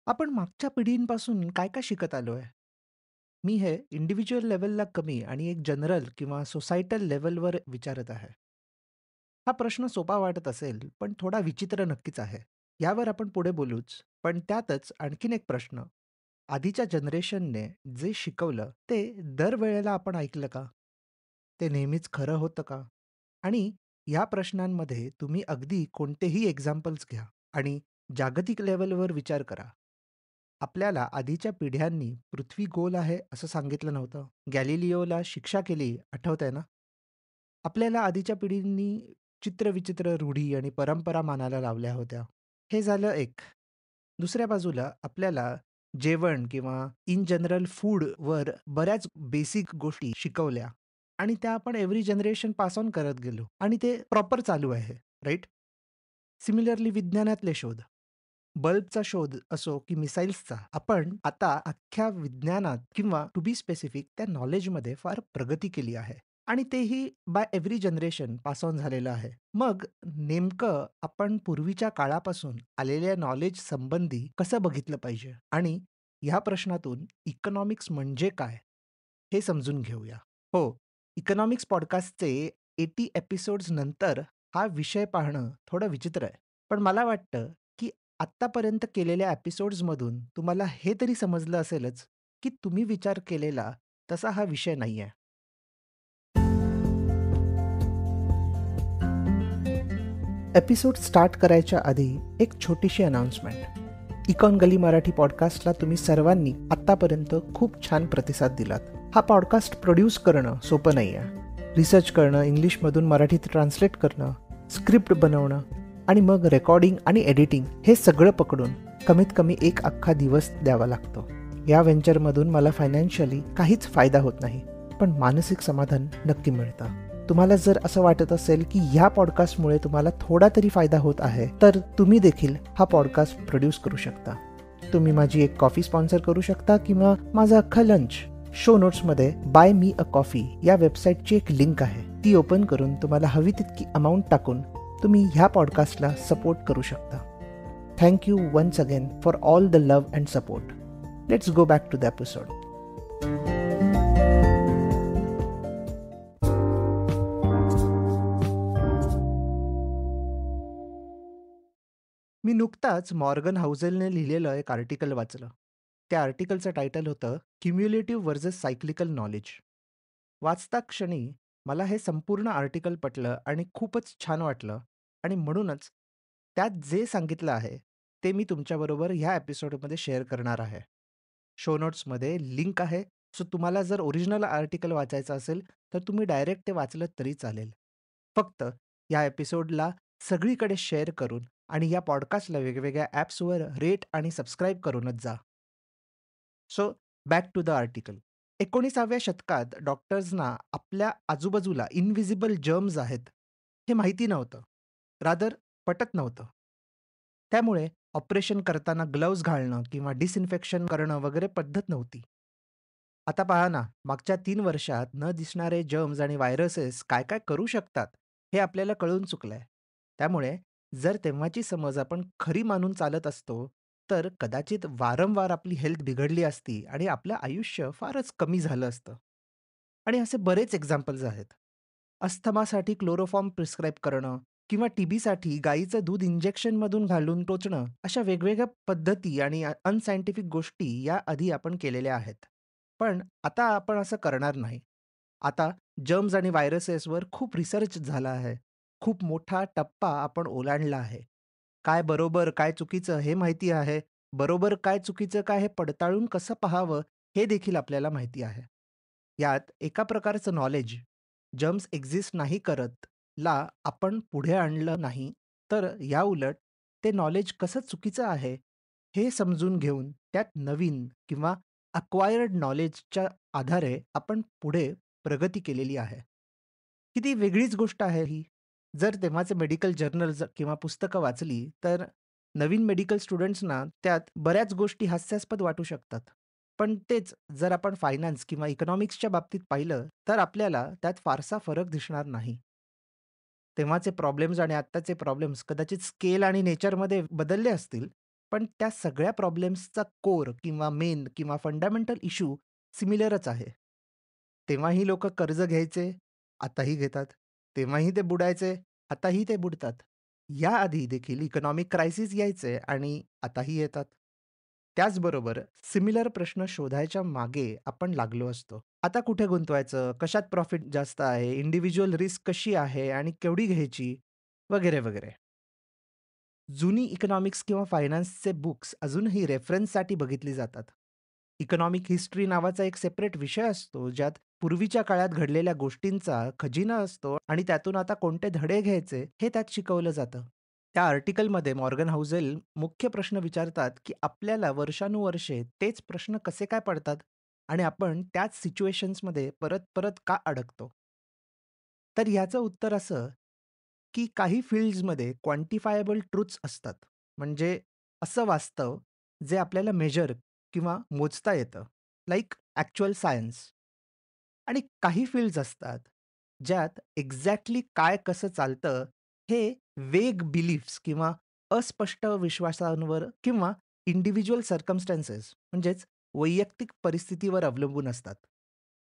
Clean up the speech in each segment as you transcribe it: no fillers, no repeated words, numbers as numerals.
आपण मागच्या पिढींपासून काय काय शिकत आलोय? मी हे इंडिव्हिज्युअल लेव्हलला कमी आणि एक जनरल किंवा सोसायटल लेव्हलवर विचारत आहे. हा प्रश्न सोपा वाटत असेल, पण थोडा विचित्र नक्कीच आहे. यावर आपण पुढे बोलूच. पण त्यातच आणखीन एक प्रश्न. आधीच्या जनरेशनने जे शिकवलं, ते दरवेळेला आपण ऐकलं का? ते नेहमीच खरं होतं का? आणि या प्रश्नांमध्ये तुम्ही अगदी कोणतेही एक्झाम्पल्स घ्या आणि जागतिक लेव्हलवर विचार करा. आपल्याला आधीच्या पिढ्यांनी पृथ्वी गोल आहे असं सांगितलं नव्हतं. गॅलिलिओला शिक्षा केली आठवतंय ना? आपल्याला आधीच्या पिढींनी चित्रविचित्र रूढी आणि परंपरा मानायला लावल्या होत्या. हे झालं एक. दुसऱ्या बाजूला आपल्याला जेवण किंवा इन जनरल फूडवर बऱ्याच बेसिक गोष्टी शिकवल्या आणि त्या आपण एव्हरी जनरेशन पास ऑन करत गेलो आणि ते प्रॉपर चालू आहे, राइट? सिमिलरली विज्ञानातले शोध. बल्बचा शोध असो की मिसाईल्सचा, आपण आता अख्ख्या विज्ञानात किंवा टू बी स्पेसिफिक त्या नॉलेजमध्ये फार प्रगती केली आहे आणि तेही by every generation pass on झालेलं आहे. मग नेमकं आपण पूर्वीच्या काळापासून आलेल्या नॉलेज संबंधी कसं बघितलं पाहिजे? आणि ह्या प्रश्नातून इकॉनॉमिक्स म्हणजे काय? हे समजून घेऊया. हो, इकॉनॉमिक्स पॉडकास्टचे 80 एपिसोड्स नंतर हा विषय पाहणं थोडं विचित्र आहे. पण मला वाटतं, की आत्तापर्यंत केलेल्या एपिसोड्समधून तुम्हाला हे तरी समजलं असेलच, की तुम्ही विचार केलेला तसा हा विषय नाहीये. एपिसोड स्टार्ट करायच्या आधी एक छोटीशी अनाउन्समेंट. इकॉन गली मराठी पॉडकास्टला तुम्ही सर्वांनी आत्तापर्यंत खूप छान प्रतिसाद दिलात. हा पॉडकास्ट प्रोड्यूस करणं सोपं नाही आहे. रिसर्च करणं, इंग्लिशमधून मराठीत ट्रान्सलेट करणं, स्क्रिप्ट बनवणं आणि मग रेकॉर्डिंग आणि एडिटिंग हे सगळं पकडून कमीत कमी एक अख्खा दिवस द्यावा लागतो. या व्हेंचरमधून मला फायनान्शियली काहीच फायदा होत नाही, पण मानसिक समाधान नक्की मिळतं. तुम्हाला जर असं वाटत असेल की ह्या पॉडकास्टमुळे तुम्हाला थोडा तरी फायदा होत आहे, तर तुम्ही देखील हा पॉडकास्ट प्रोड्यूस करू शकता. तुम्ही माझी एक कॉफी स्पॉन्सर करू शकता किंवा माझा अख्खा लंच. शो नोट्समध्ये बाय मी अ कॉफी या वेबसाईटची एक लिंक आहे. ती ओपन करून तुम्हाला हवी तितकी अमाऊंट टाकून तुम्ही ह्या पॉडकास्टला सपोर्ट करू शकता. Thank you once again for all the love and support. Let's go back to the episode. मी नुकताच मॉर्गन हाउसेलने लिहिलेलं एक आर्टिकल वाचलं. त्या आर्टिकलचं टायटल होतं "क्युम्युलेटिव्ह व्हर्सेस सायक्लिकल नॉलेज". वाचता क्षणी मला हे संपूर्ण आर्टिकल पटलं आणि खूपच छान वाटलं आणि म्हणूनच त्यात जे सांगितलं आहे, ते मी तुमच्याबरोबर ह्या एपिसोडमध्ये शेअर करणार आहे. शो नोट्समध्ये लिंक आहे, सो तुम्हाला जर ओरिजिनल आर्टिकल वाचायचं असेल, तर तुम्ही डायरेक्ट ते वाचलंत तरी चालेल. फक्त या एपिसोडला सगळीकडे शेअर करून आणि या पॉडकास्टला वेगवेगळ्या ॲप्सवर रेट आणि सबस्क्राईब करूनच जा. So back to the article. 19व्या शतकात डॉक्टर्सना आपल्या आजूबाजूला इन्व्हिजिबल जर्म्स आहेत, हे माहिती नव्हतं. रादर पटत नव्हतं. त्यामुळे ऑपरेशन करताना ग्लोव्हज घालणं किंवा डिसइन्फेक्शन करणं वगैरे पद्धत नव्हती. आता पहा ना, मागच्या 3 वर्षात न दिसणारे जर्म्स आणि व्हायरसेस काय-काय करू शकतात, हे आपल्याला कळून चुकलंय. त्यामुळे जर तेव्हाची समज आपण खरी मानून चालत असतो, तर कदाचित वारंवार आपली हेल्थ बिघडली असती आणि आपलं आयुष्य फारच कमी झालं असतं. आणि असे बरेच एक्झाम्पल्स आहेत. अस्थमासाठी क्लोरोफॉर्म प्रिस्क्राईब करणं किंवा टीबीसाठी गाईचं दूध इंजेक्शनमधून घालून टोचणं, अशा वेगवेगळ्या पद्धती आणि अनसायंटिफिक गोष्टी याआधी आपण केलेल्या आहेत. पण आता आपण असं करणार नाही. आता जर्म्स आणि व्हायरसेसवर खूप रिसर्च झाला आहे. खूप मोठा टप्पा आपण ओलांडला आहे. काय बरोबर, काय चुकीचं हे माहिती आहे. बरोबर काय, चुकीचं काय हे पडताळून कसं पाहावं हे देखील आपल्याला माहिती आहे. यात एका प्रकारचं नॉलेज, जर्म्स एक्झिस्ट नाही करत ला आपण पुढे आणलं नाही, तर याउलट ते नॉलेज कसं चुकीचं आहे, हे समजून घेऊन त्यात नवीन किंवा अक्वायर्ड नॉलेजच्या आधारे आपण पुढे प्रगती केलेली आहे. किती वेगळीच गोष्ट आहे ही. जर तेव्हाचे मेडिकल जर्नल्स किंवा पुस्तकं वाचली, तर नवीन मेडिकल स्टुडंट्सना त्यात बऱ्याच गोष्टी हास्यास्पद वाटू शकतात. पण तेच जर आपण फायनान्स किंवा इकॉनॉमिक्सच्या बाबतीत पाहिलं, तर आपल्याला त्यात फारसा फरक दिसणार नाही. तेव्हाचे प्रॉब्लेम्स आणि आत्ताचे प्रॉब्लेम्स कदाचित स्केल आणि नेचरमध्ये बदलले असतील, पण त्या सगळ्या प्रॉब्लेम्सचा कोर किंवा मेन किंवा फंडामेंटल इश्यू सिमिलरच आहे. तेव्हाही लोकं कर्ज घ्यायचे, आताही घेतात. तेव्हाही ते बुडायचे, आताही ते बुडतात. याआधी देखील इकॉनॉमिक क्रायसिस यायचे आणि आताही येतात. त्याचबरोबर सिमिलर प्रश्न शोधायच्या मागे आपण लागलो असतो. आता कुठे गुंतवायचं? कशात प्रॉफिट जास्त आहे? इंडिव्हिज्युअल रिस्क कशी आहे आणि केवढी घ्यायची? वगैरे, वगैरे. जुनी इकॉनॉमिक्स किंवा फायनान्सचे बुक्स अजूनही रेफरन्ससाठी बघितली जातात. इकॉनॉमिक हिस्ट्री नावाचा एक सेपरेट विषय असतो, ज्यात पूर्वीच्या काळात घडलेल्या गोष्टींचा खजिना असतो आणि त्यातून आता कोणते धडे घ्यायचे हे त्यात शिकवलं जातं. त्या आर्टिकलमध्ये मॉर्गन हाउसेल मुख्य प्रश्न विचारतात, की आपल्याला वर्षानुवर्षे तेच प्रश्न कसे काय पडतात आणि आपण त्याच सिच्युएशन्समध्ये परत-परत का अडकतो? तर ह्याचं उत्तर असं, की काही फील्ड्समध्ये क्वांटिफायबल ट्रुथ्स असतात. म्हणजे असं वास्तव जे आपल्याला मेजर किंवा मोजता येतं, लाइक ॲक्चुअल सायन्स. आणि काही फील्ड्स असतात, ज्यात एक्झॅक्टली काय कसं चालतं, हे वेग बिलीफ्स किंवा अस्पष्ट विश्वासांवर किंवा इंडिव्हिज्युअल सर्कमस्टॅन्सेस म्हणजेच वैयक्तिक परिस्थितीवर अवलंबून असतात.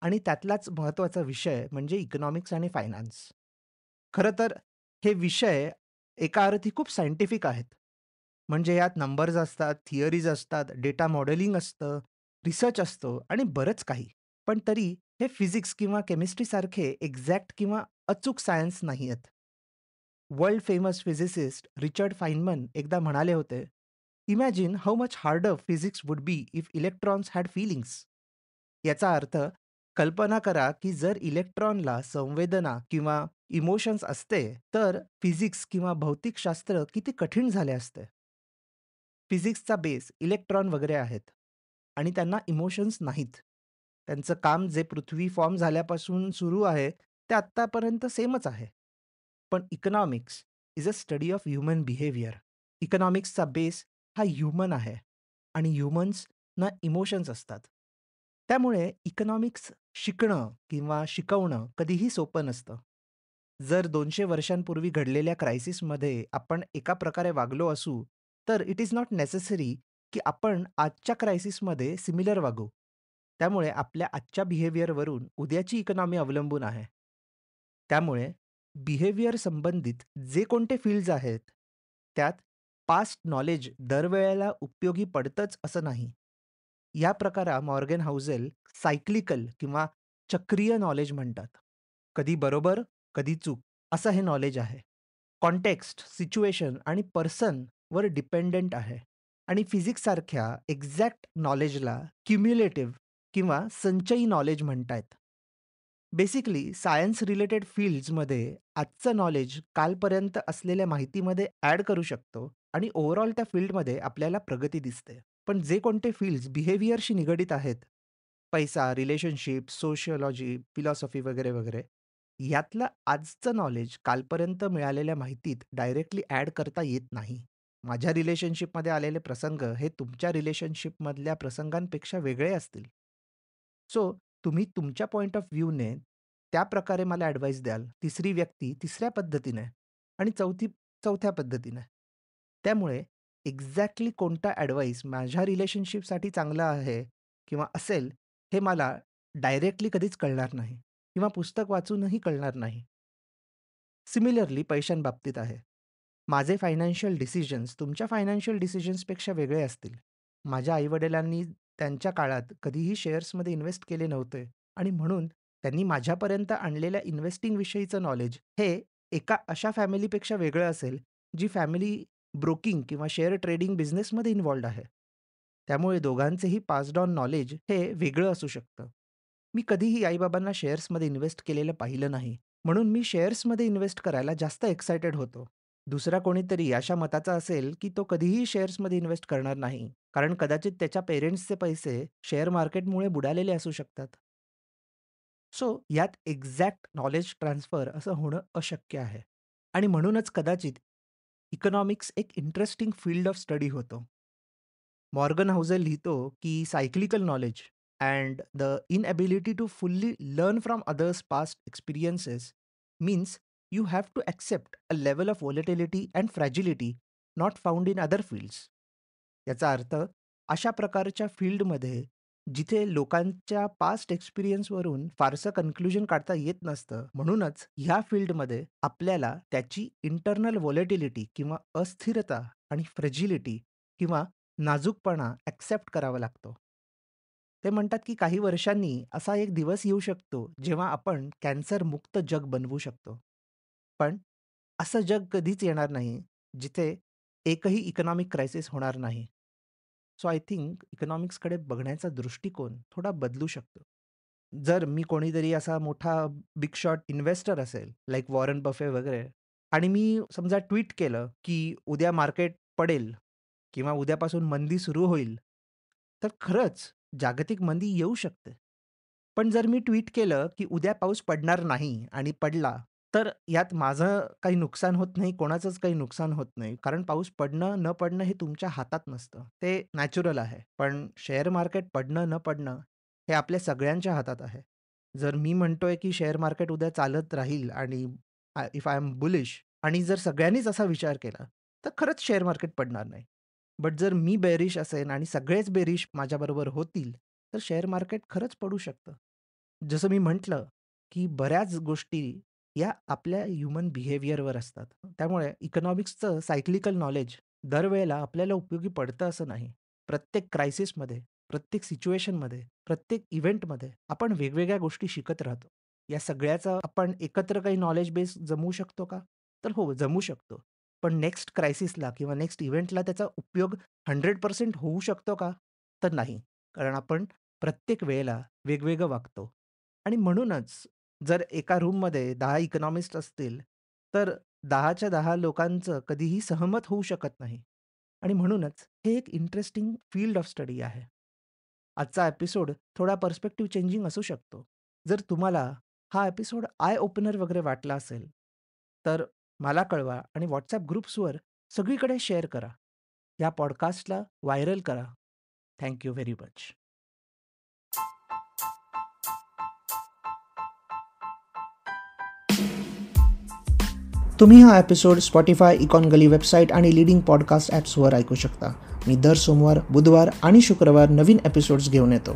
आणि त्यातलाच महत्त्वाचा विषय म्हणजे इकॉनॉमिक्स आणि फायनान्स. खरं तर हे विषय एका अर्थी खूप सायंटिफिक आहेत. म्हणजे यात नंबर्स असतात, थिअरीज असतात, डेटा मॉडेलिंग असतं, रिसर्च असतो आणि बरंच काही. पण तरी हे फिजिक्स किंवा केमिस्ट्रीसारखे एक्झॅक्ट किंवा अचूक सायन्स नाही आहेत. वर्ल्ड फेमस फिजिसिस्ट रिचर्ड फाइनमन एकदा म्हणाले होते, "imagine how much harder physics would be if electrons had feelings." याचा अर्थ, कल्पना करा की जर इलेक्ट्रॉनला संवेदना किंवा इमोशन्स असते, तर फिजिक्स किंवा भौतिकशास्त्र किती कठीण झाले असते. फिजिक्सचा बेस इलेक्ट्रॉन वगैरे आहेत आणि त्यांना इमोशन्स नाहीत. त्यांचं काम जे पृथ्वी फॉर्म झाल्यापासून सुरू आहे, ते आत्तापर्यंत सेमच आहे. पण economics is a study of human behaviour. इकॉनॉमिक्सचा बेस हा ह्युमन आहे आणि ह्युमन्सना इमोशन्स असतात. त्यामुळे इकॉनॉमिक्स शिकणं किंवा शिकवणं कधीही सोपं नसतं. जर 200 वर्षांपूर्वी घडलेल्या क्रायसिसमध्ये आपण एका प्रकारे वागलो असू, तर इट इज नॉट नेसेसरी की आपण आजच्या क्रायसिसमध्ये सिमिलर वागू. त्यामुळे आपल्या आजच्या बिहेवियरवरून उद्याची इकॉनॉमी अवलंबून आहे. त्यामुळे बिहेवियर संबंधित जे कोणते फील्ड्स आहेत, त्यात पास्ट नॉलेज दरवेळेला उपयोगी पडतंच असं नाही. या प्रकाराला मॉर्गन हाउसेल सायक्लिकल किंवा चक्रीय नॉलेज म्हणतात. कधी बरोबर, कधी चूक असं हे नॉलेज आहे. कॉन्टेक्स्ट, सिच्युएशन आणि पर्सनवर डिपेंडंट आहे. आणि फिजिक्ससारख्या एक्झॅक्ट नॉलेजला क्युम्युलेटिव्ह किंवा संचयी नॉलेज म्हणतायत. बेसिकली सायन्स रिलेटेड फील्ड्समध्ये आजचं नॉलेज कालपर्यंत असलेल्या माहितीमध्ये ॲड करू शकतो आणि ओव्हरऑल त्या फील्डमध्ये आपल्याला प्रगती दिसते. पण जे कोणते फील्ड्स बिहेवियरशी निगडीत आहेत, पैसा, रिलेशनशिप, सोशिओलॉजी, फिलॉसॉफी वगैरे, वगैरे, यातलं आजचं नॉलेज कालपर्यंत मिळालेल्या माहितीत डायरेक्टली ॲड करता येत नाही. माझ्या रिलेशनशिपमध्ये आलेले प्रसंग हे तुमच्या रिलेशनशिपमधल्या प्रसंगांपेक्षा वेगळे असतील. सो तुम्ही तुमच्या पॉइंट ऑफ व्ह्यूने त्याप्रकारे मला ॲडवाईस द्याल. तिसरी व्यक्ती तिसऱ्या पद्धतीने आणि चौथी चौथ्या पद्धतीने. त्यामुळे एक्झॅक्टली कोणता ॲडवाईस माझ्या रिलेशनशिपसाठी चांगला आहे किंवा असेल, हे मला डायरेक्टली कधीच कळणार नाही किंवा पुस्तक वाचूनही कळणार नाही. सिमिलरली पैशांबाबतीत आहे. माझे फायनान्शियल डिसिजन्स तुमच्या फायनान्शियल डिसिजन्सपेक्षा वेगळे असतील. माझ्या आई-वडिलांनी त्यांच्या काळात कधीही शेअर्समध्ये इन्व्हेस्ट केले नव्हते आणि म्हणून त्यांनी माझ्यापर्यंत आणलेल्या इन्व्हेस्टिंगविषयीचं नॉलेज हे एका अशा फॅमिलीपेक्षा वेगळं असेल, जी फॅमिली ब्रोकिंग किंवा शेअर ट्रेडिंग बिझनेसमध्ये इन्व्हॉल्व्ड आहे. त्यामुळे दोघांचेही पास्ड ऑन नॉलेज हे वेगळं असू शकतं. मी कधीही आई-बाबांना शेअर्समध्ये इन्व्हेस्ट केलेलं पाहिलं नाही. म्हणून मी शेअर्समध्ये इन्व्हेस्ट करायला जास्त एक्सायटेड होतो. दुसरा कोणीतरी अशा मताचा असेल, की तो कधीही शेअर्समध्ये इन्व्हेस्ट करणार नाही. कारण कदाचित त्याच्या पेरेंट्सचे पैसे शेअर मार्केटमुळे बुडालेले असू शकतात. सो यात एक्झॅक्ट नॉलेज ट्रान्सफर असं होणं अशक्य आहे. आणि म्हणूनच कदाचित इकॉनॉमिक्स एक इंटरेस्टिंग फील्ड ऑफ स्टडी होतो. मॉर्गन हाउसेल लिहितो, की cyclical knowledge and the inability to fully learn from others past experiences means you have to accept a level of volatility and fragility not found in other fields. याचा अर्थ अशा प्रकारच्या फील्डमध्ये जिथे लोकांच्या पास्ट एक्सपिरियन्सवरून फारसं कन्क्लुजन काढता येत नसतं. म्हणूनच ह्या फील्डमध्ये आपल्याला त्याची इंटरनल व्हॉलॅटिलिटी किंवा अस्थिरता आणि फ्रॅजिलिटी किंवा नाजूकपणा ॲक्सेप्ट करावा लागतो. ते म्हणतात की काही वर्षांनी असा एक दिवस येऊ शकतो, जेव्हा आपण कॅन्सरमुक्त जग बनवू शकतो. पण असं जग कधीच येणार नाही, जिथे एकही इकॉनॉमिक क्रायसिस होणार नाही. सो आय थिंक इकॉनॉमिक्सकडे बघण्याचा दृष्टिकोन थोडा बदलू शकतो. जर मी कोणीतरी असा मोठा बिग शॉट इन्व्हेस्टर असेल, लाइक वॉरेन बफे वगैरे आणि मी समजा ट्वीट केलं, की उद्या मार्केट पडेल किंवा उद्यापासून मंदी सुरू होईल, तर खरंच जागतिक मंदी येऊ शकते. पण जर मी ट्वीट केलं, की उद्या पाऊस पडणार नाही आणि पडला, तर यात माझं काही नुकसान होत नाही, कोणाचंच काही नुकसान होत नाही. कारण पाऊस पडणं, न पडणं हे तुमच्या हातात नसतं. ते नॅचरल आहे. पण शेअर मार्केट पडणं, न पडणं हे आपल्या सगळ्यांच्या हातात आहे. जर मी म्हणतोय, की शेअर मार्केट उद्या चालत राहील आणि इफ आय एम बुलिश आणि जर सगळ्यांनीच असा विचार केला, तर खरंच शेअर मार्केट पडणार नाही. बट जर मी बेअरिश असेन आणि सगळेच बेअरिश माझ्याबरोबर होतील, तर शेअर मार्केट खरंच पडू शकतं. जसं मी म्हटलं, की बऱ्याच गोष्टी या आपल्या ह्युमन बिहेवियरवर असतात. त्यामुळे इकॉनॉमिक्सचं सायक्लिकल नॉलेज दरवेळेला आपल्याला उपयोगी पडतं असं नाही. प्रत्येक क्रायसिसमध्ये, प्रत्येक सिच्युएशनमध्ये, प्रत्येक इव्हेंटमध्ये आपण वेगवेगळ्या गोष्टी शिकत राहतो. या सगळ्याचा आपण एकत्र काही नॉलेज बेस जमवू शकतो का? तर हो, जमवू शकतो. पण नेक्स्ट क्रायसिसला किंवा नेक्स्ट इव्हेंटला त्याचा उपयोग 100% होऊ शकतो का? तर नाही. कारण आपण प्रत्येक वेळेला वेगवेगळं वागतो आणि म्हणूनच जर एका रूममध्ये 10 इकॉनॉमिस्ट असतील, तर 10च्या 10 लोकांचं कधीही सहमत होऊ शकत नाही आणि म्हणूनच हे एक इंटरेस्टिंग फील्ड ऑफ स्टडी आहे. आजचा एपिसोड थोडा पर्स्पेक्टिव्ह चेंजिंग असू शकतो. जर तुम्हाला हा एपिसोड आय ओपनर वगैरे वाटला असेल, तर मला कळवा आणि WhatsApp ग्रुप्सवर सगळीकडे शेअर करा. या पॉडकास्टला व्हायरल करा. Thank you very much. तुम्ही हा एपिसोड Spotify, इकॉन गली वेबसाईट आणि लीडिंग पॉडकास्ट ॲप्सवर ऐकू शकता. मी दर सोमवार, बुधवार आणि शुक्रवार नवीन एपिसोड्स घेऊन येतो.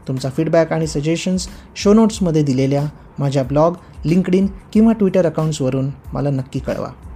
तुमचा फीडबॅक आणि सजेशन्स शो नोट्समध्ये दिलेल्या माझ्या ब्लॉग, लिंक्डइन किंवा ट्विटर अकाउंट्सवरून मला नक्की कळवा.